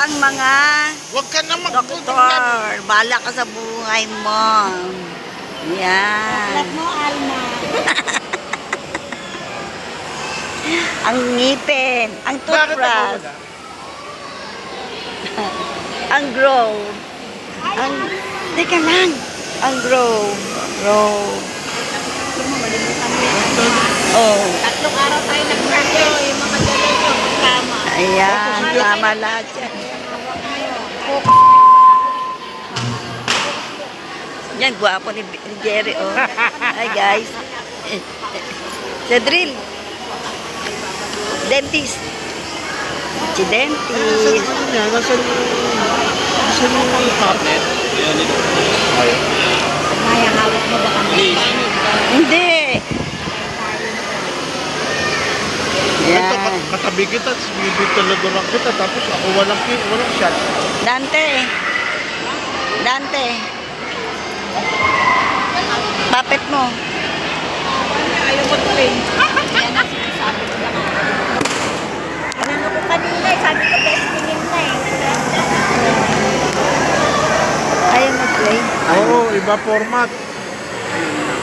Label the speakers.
Speaker 1: ang mga
Speaker 2: Huwag ka na
Speaker 1: doktor. Bala ka sa buhay mo. Yan.
Speaker 3: mo, Alma.
Speaker 1: Ang ngipin, ang toothbrush, ang grow, ang, teka lang, ang grow. Oh.
Speaker 3: 3 araw tayo nag-radio. Yung mga dalay ko, tama.
Speaker 1: Ayan, tama lahat yan. Yan, guwapo ni Jerry, oh. Hi, guys. Sa drill. Dentist. Si dentist.
Speaker 2: Nasaan yung cabinet?
Speaker 3: Maya, hawak mo ba kami?
Speaker 1: Hindi.
Speaker 2: Ito,
Speaker 1: Yan.
Speaker 2: katabi kita, bibig talaga lang kita, tapos ako walang shot.
Speaker 1: Dante. Papet mo.
Speaker 3: Ayaw mo tuloy. Yan ang sinasabi ko lang. Ano ko kanina, sabi ko best tingin na
Speaker 1: Ayaw mag-play.
Speaker 2: Oo, iba format.